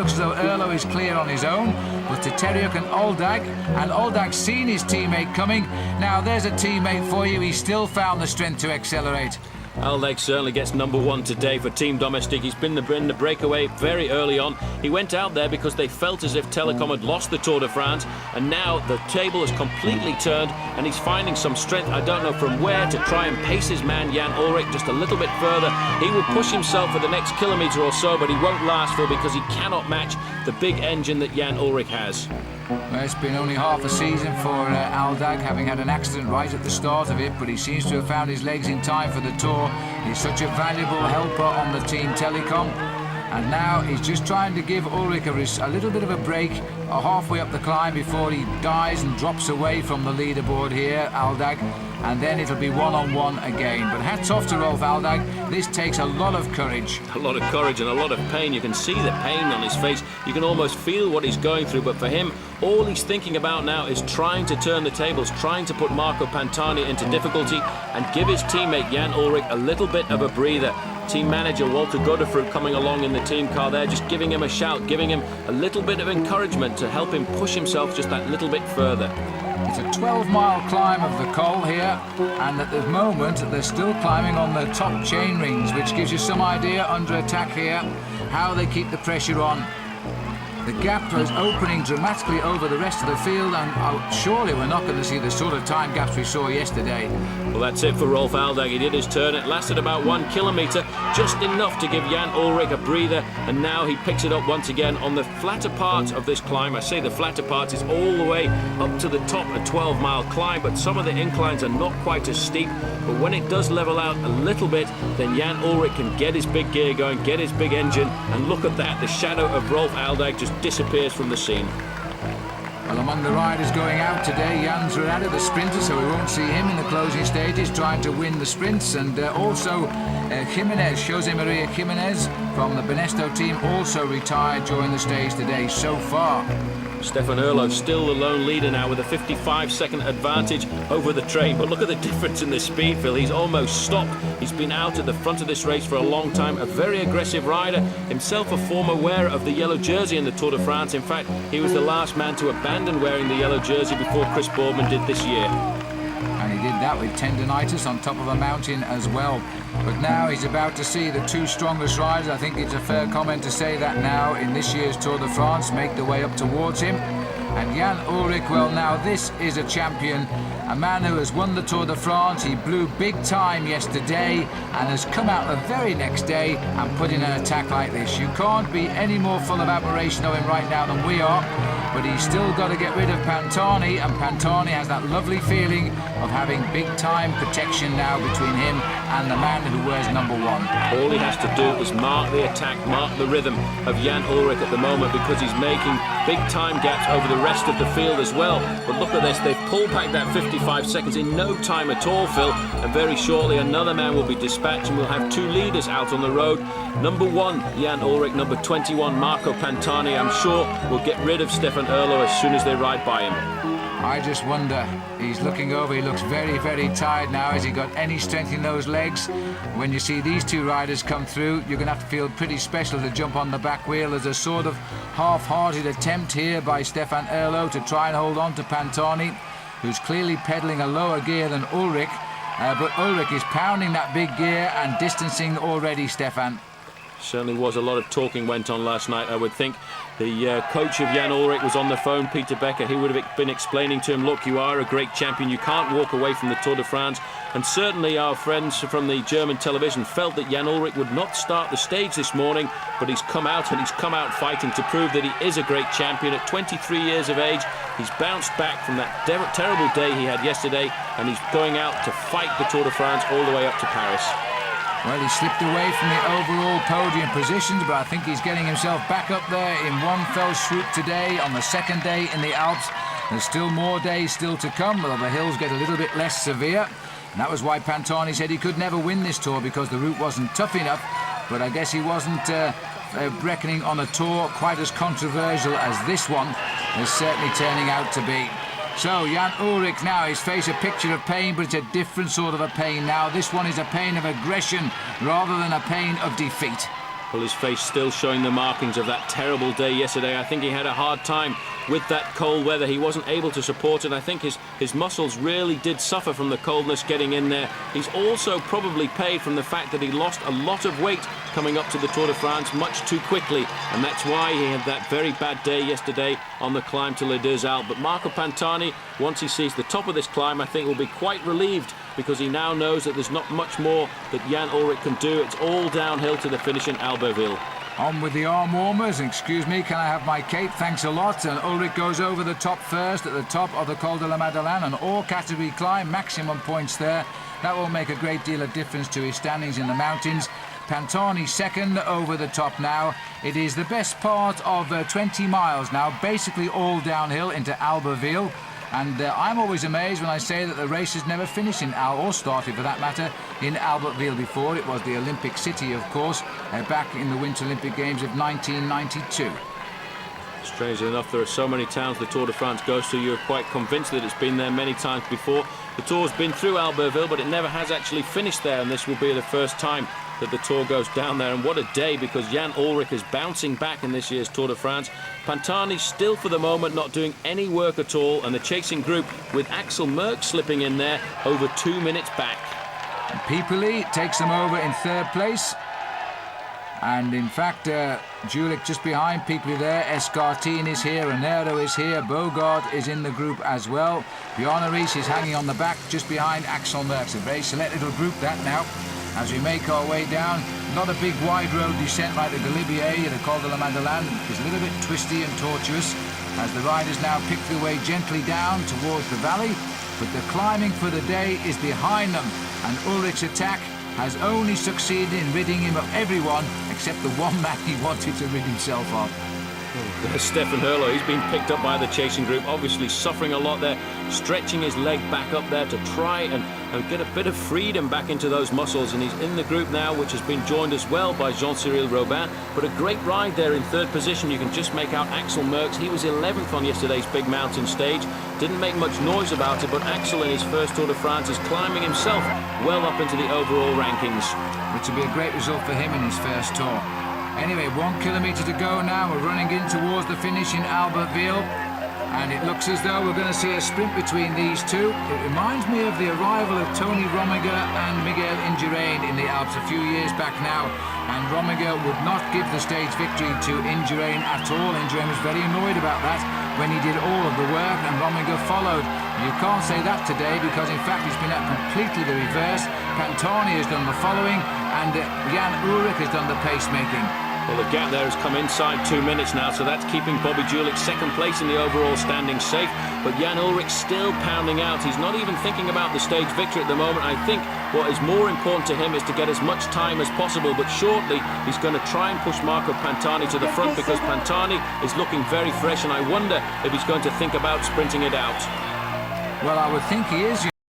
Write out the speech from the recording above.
looks as though Erlo is clear on his own, but to Terryuk and Oldag's seen his teammate coming. Now there's a teammate for you. He's still found the strength to accelerate. Aldag certainly gets #1 today for Team Domestic. He's been the breakaway very early on. He went out there because they felt as if Telecom had lost the Tour de France, and now the table has completely turned and he's finding some strength, I don't know from where, to try and pace his man Jan Ullrich just a little bit further. He will push himself for the next kilometre or so, but he won't last, Phil, because he cannot match the big engine that Jan Ullrich has. Well, it's been only half a season for Aldag, having had an accident right at the start of it, but he seems to have found his legs in time for the Tour. He's such a valuable helper on the Team Telecom, and now he's just trying to give Ullrich a little bit of a break halfway up the climb before he dies and drops away from the leaderboard here, Aldag, and then it'll be one-on-one again. But hats off to Rolf Aldag. This takes a lot of courage. A lot of courage and a lot of pain. You can see the pain on his face. You can almost feel what he's going through. But for him, all he's thinking about now is trying to turn the tables, trying to put Marco Pantani into difficulty and give his teammate Jan Ullrich a little bit of a breather. Team manager Walter Godefroot coming along in the team car there, just giving him a shout, giving him a little bit of encouragement to help him push himself just that little bit further. It's a 12-mile climb of the Col here, and at the moment they're still climbing on the top chain rings, which gives you some idea under attack here how they keep the pressure on. The gap is opening dramatically over the rest of the field, and surely we're not going to see the sort of time gaps we saw yesterday. Well, that's it for Rolf Aldag. He did his turn. It lasted about 1 kilometre, just enough to give Jan Ullrich a breather, and now he picks it up once again on the flatter part of this climb. I say the flatter part is all the way up to the top, a 12-mile climb, but some of the inclines are not quite as steep. But when it does level out a little bit, then Jan Ullrich can get his big gear going, get his big engine, and look at that, the shadow of Rolf Aldag just disappears from the scene. Well, among the riders going out today, Jan's Renata, the sprinter, so we won't see him in the closing stages trying to win the sprints, and also Jimenez, Jose Maria Jimenez from the Benesto team, also retired during the stage today so far. Stefan Erlo still the lone leader now with a 55-second advantage over the train. But look at the difference in the speed, Phil. He's almost stopped. He's been out at the front of this race for a long time. A very aggressive rider. Himself a former wearer of the yellow jersey in the Tour de France. In fact, he was the last man to abandon wearing the yellow jersey before Chris Boardman did this year. And he did that with tendinitis on top of a mountain as well. But now he's about to see the two strongest riders, I think it's a fair comment to say that now, in this year's Tour de France, make their way up towards him. And Jan Ullrich, well, now this is a champion, a man who has won the Tour de France. He blew big time yesterday and has come out the very next day and put in an attack like this. You can't be any more full of admiration of him right now than we are, but he's still got to get rid of Pantani, and Pantani has that lovely feeling of having big time protection now between him and the man who wears #1. All he has to do is mark the attack, mark the rhythm of Jan Ullrich at the moment, because he's making big time gaps over the rest of the field as well. But look at this, they've pulled back that 55 seconds in no time at all, Phil, and very shortly another man will be dispatched and we'll have two leaders out on the road. #1 Jan Ullrich, #21 Marco Pantani. I'm sure we'll get rid of Stefan Erlo as soon as they ride by him. I just wonder, he's looking over, he looks very, very tired now. Has he got any strength in those legs? When you see these two riders come through, you're going to have to feel pretty special to jump on the back wheel. There's a sort of half-hearted attempt here by Stefan Erlo to try and hold on to Pantani, who's clearly pedaling a lower gear than Ullrich. But Ullrich is pounding that big gear and distancing already, Stefan. Certainly was a lot of talking went on last night, I would think. The coach of Jan Ullrich was on the phone, Peter Becker. He would have been explaining to him, look, you are a great champion. You can't walk away from the Tour de France. And certainly our friends from the German television felt that Jan Ullrich would not start the stage this morning, but he's come out, and he's come out fighting to prove that he is a great champion. At 23 years of age, he's bounced back from that terrible day he had yesterday, and he's going out to fight the Tour de France all the way up to Paris. Well, he slipped away from the overall podium positions, but I think he's getting himself back up there in one fell swoop today on the second day in the Alps. There's still more days still to come, although the hills get a little bit less severe. And that was why Pantani said he could never win this Tour, because the route wasn't tough enough. But I guess he wasn't reckoning on a Tour quite as controversial as this one is certainly turning out to be. So Jan Ullrich now, his face a picture of pain, but it's a different sort of a pain now. This one is a pain of aggression rather than a pain of defeat. Well, his face still showing the markings of that terrible day yesterday. I think he had a hard time with that cold weather. He wasn't able to support it. I think his muscles really did suffer from the coldness getting in there. He's also probably paid from the fact that he lost a lot of weight coming up to the Tour de France much too quickly, and that's why he had that very bad day yesterday on the climb to Les Deux Alpes. But Marco Pantani, once he sees the top of this climb, I think will be quite relieved, because he now knows that there's not much more that Jan Ullrich can do. It's all downhill to the finish in Albertville. On with the arm warmers. Excuse me, can I have my cape? Thanks a lot. And Ullrich goes over the top first at the top of the Col de la Madeleine, an all-category climb, maximum points there. That will make a great deal of difference to his standings in the mountains. Pantani second over the top now. It is the best part of 20 miles now, basically all downhill into Albertville. And I'm always amazed when I say that the race has never finished in or started for that matter, in Albertville before. It was the Olympic city, of course, back in the Winter Olympic Games of 1992. Strangely enough, there are so many towns the Tour de France goes to, you're quite convinced that it's been there many times before. The Tour's been through Albertville, but it never has actually finished there, and this will be the first time that the Tour goes down there. And what a day, because Jan Ullrich is bouncing back in this year's Tour de France. Pantani still for the moment not doing any work at all, and the chasing group with Axel Merckx slipping in there over 2 minutes back. Pipoli takes them over in third place. And in fact, Julich just behind Pipoli there. Escartin is here, Renero is here, Bogart is in the group as well. Bjarne is hanging on the back just behind Axel Merckx. A very select little group that now. As we make our way down, not a big wide road descent like the Galibier, the Col de la Madeleine. It's a little bit twisty and tortuous as the riders now pick their way gently down towards the valley. But the climbing for the day is behind them, and Ullrich's attack has only succeeded in ridding him of everyone except the one man he wanted to rid himself of. There's Stefan Herlo. He's been picked up by the chasing group, obviously suffering a lot there, stretching his leg back up there to try and get a bit of freedom back into those muscles. And he's in the group now, which has been joined as well by Jean-Cyril Robin. But a great ride there in third position. You can just make out Axel Merckx. He was 11th on yesterday's big mountain stage. Didn't make much noise about it, but Axel in his first Tour de France is climbing himself well up into the overall rankings. Which will be a great result for him in his first Tour. Anyway, 1 kilometre to go now. We're running in towards the finish in Albertville. And it looks as though we're going to see a sprint between these two. It reminds me of the arrival of Tony Rominger and Miguel Indurain in the Alps a few years back now. And Rominger would not give the stage victory to Indurain at all. Indurain was very annoyed about that when he did all of the work and Rominger followed. You can't say that today, because in fact it's been completely the reverse. Pantani has done the following and Jan Ullrich has done the pacemaking. Well, the gap there has come inside 2 minutes now, so that's keeping Bobby Julich second place in the overall standing safe. But Jan Ullrich still pounding out. He's not even thinking about the stage victory at the moment. I think what is more important to him is to get as much time as possible. But shortly, he's going to try and push Marco Pantani to the front, because Pantani is looking very fresh, and I wonder if he's going to think about sprinting it out. Well, I would think he is.